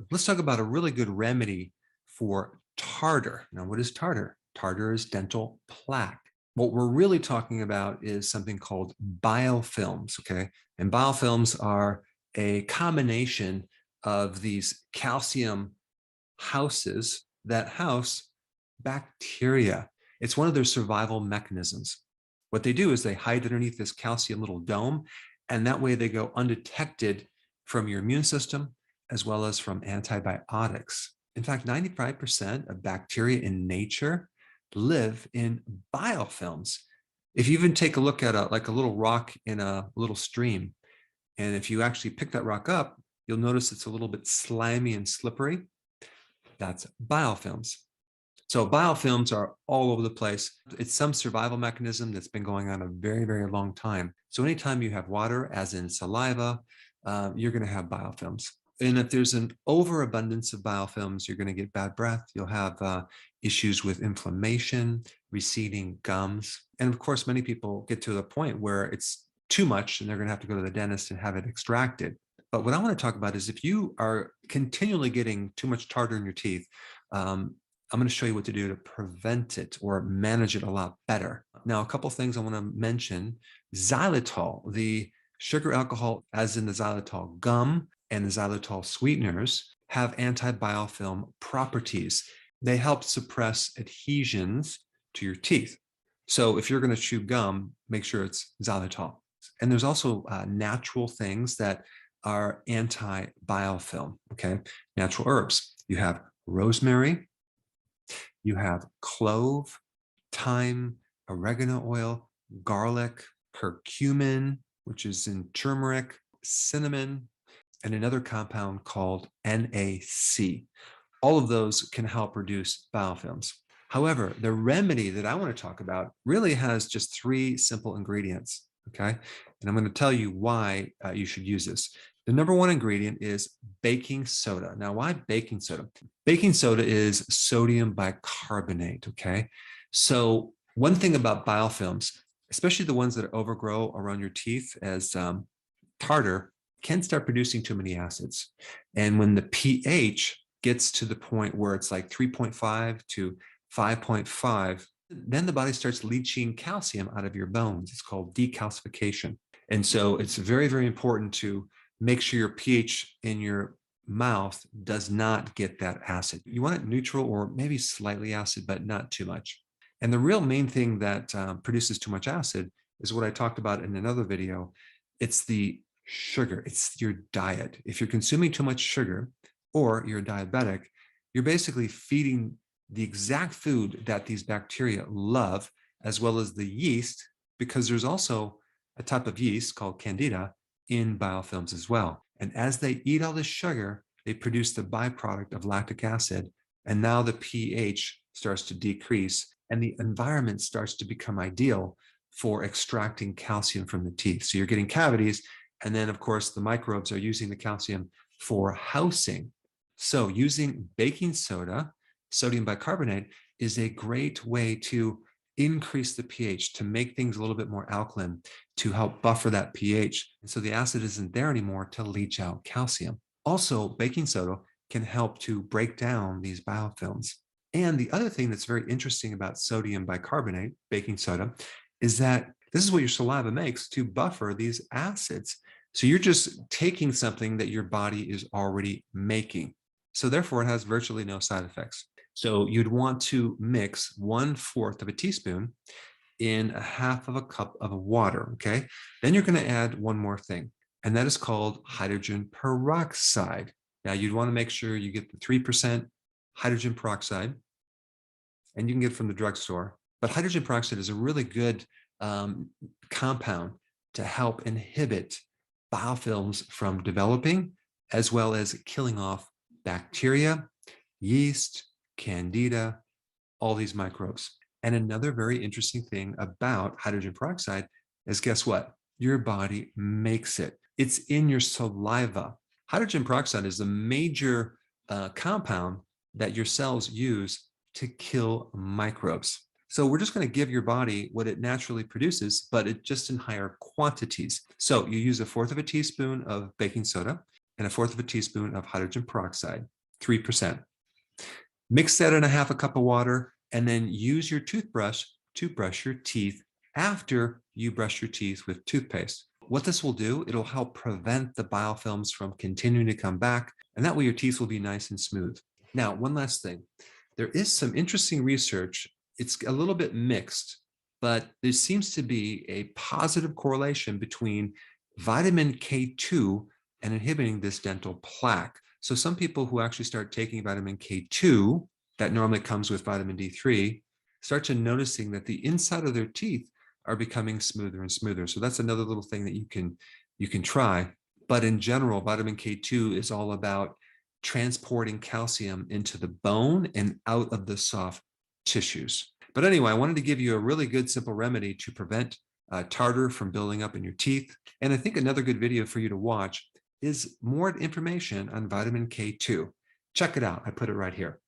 Let's talk about a really good remedy for tartar. Now, what is tartar? Tartar is dental plaque. What we're really talking about is something called biofilms, okay? And biofilms are a combination of these calcium houses that house bacteria. It's one of their survival mechanisms. What they do is they hide underneath this calcium little dome, and that way they go undetected from your immune system as well as from antibiotics. In fact, 95% of bacteria in nature live in biofilms. If you even take a look at like a little rock in a little stream, and if you actually pick that rock up, you'll notice it's a little bit slimy and slippery. That's biofilms. So biofilms are all over the place. It's some survival mechanism that's been going on a very, very long time. So anytime you have water, as in saliva, you're going to have biofilms. And if there's an overabundance of biofilms, you're going to get bad breath. You'll have issues with inflammation, receding gums. And of course, many people get to the point where it's too much and they're going to have to go to the dentist and have it extracted. But what I want to talk about is if you are continually getting too much tartar in your teeth, I'm going to show you what to do to prevent it or manage it a lot better. Now, a couple of things I want to mention. Xylitol, the sugar alcohol, as in the xylitol gum and the xylitol sweeteners, have antibiofilm properties. They help suppress adhesions to your teeth. So if you're going to chew gum, make sure it's xylitol. And there's also natural things that are anti-biofilm, okay? Natural herbs. You have rosemary, you have clove, thyme, oregano oil, garlic, curcumin, which is in turmeric, cinnamon, and another compound called NAC. All of those can help reduce biofilms. However, the remedy that I want to talk about really has just 3 simple ingredients, okay? And I'm going to tell you why you should use this. The number 1 ingredient is baking soda. Now, why baking soda? Baking soda is sodium bicarbonate, okay? So one thing about biofilms, especially the ones that overgrow around your teeth as tartar, can start producing too many acids. And when the pH gets to the point where it's like 3.5 to 5.5, then the body starts leaching calcium out of your bones. It's called decalcification. And so it's very, very important to make sure your pH in your mouth does not get that acid. You want it neutral or maybe slightly acid, but not too much. And the real main thing that produces too much acid is what I talked about in another video. It's the sugar. It's your diet. If you're consuming too much sugar or you're diabetic, you're basically feeding the exact food that these bacteria love, as well as the yeast, because there's also a type of yeast called Candida in biofilms as well. And as they eat all this sugar, they produce the byproduct of lactic acid. And now the pH starts to decrease and the environment starts to become ideal for extracting calcium from the teeth. So you're getting cavities. And then, of course, the microbes are using the calcium for housing. So using baking soda, sodium bicarbonate, is a great way to increase the pH, to make things a little bit more alkaline, to help buffer that pH. And so the acid isn't there anymore to leach out calcium. Also, baking soda can help to break down these biofilms. And the other thing that's very interesting about sodium bicarbonate, baking soda, is that this is what your saliva makes to buffer these acids. So you're just taking something that your body is already making. So therefore, it has virtually no side effects. So you'd want to mix 1/4 of a teaspoon in 1/2 of a cup of water, okay? Then you're going to add one more thing, and that is called hydrogen peroxide. Now, you'd want to make sure you get the 3% hydrogen peroxide, and you can get it from the drugstore. But hydrogen peroxide is a really good compound to help inhibit biofilms from developing, as well as killing off bacteria, yeast, Candida, all these microbes. And another very interesting thing about hydrogen peroxide is, guess what? Your body makes it. It's in your saliva. Hydrogen peroxide is a major compound that your cells use to kill microbes. So we're just going to give your body what it naturally produces, but it just in higher quantities. So you use 1/4 of a teaspoon of baking soda, and 1/4 teaspoon of hydrogen peroxide, 3%. Mix that in a 1/2 cup of water, and then use your toothbrush to brush your teeth after you brush your teeth with toothpaste. What this will do, it'll help prevent the biofilms from continuing to come back, and that way your teeth will be nice and smooth. Now, one last thing. There is some interesting research. It's a little bit mixed, but there seems to be a positive correlation between vitamin K2 and inhibiting this dental plaque. So some people who actually start taking vitamin K2, that normally comes with vitamin D3, start to noticing that the inside of their teeth are becoming smoother and smoother. So that's another little thing that you can try. But in general, vitamin K2 is all about transporting calcium into the bone and out of the soft tissues. But anyway, I wanted to give you a really good simple remedy to prevent tartar from building up in your teeth. And I think another good video for you to watch is more information on vitamin K2. Check it out. I put it right here.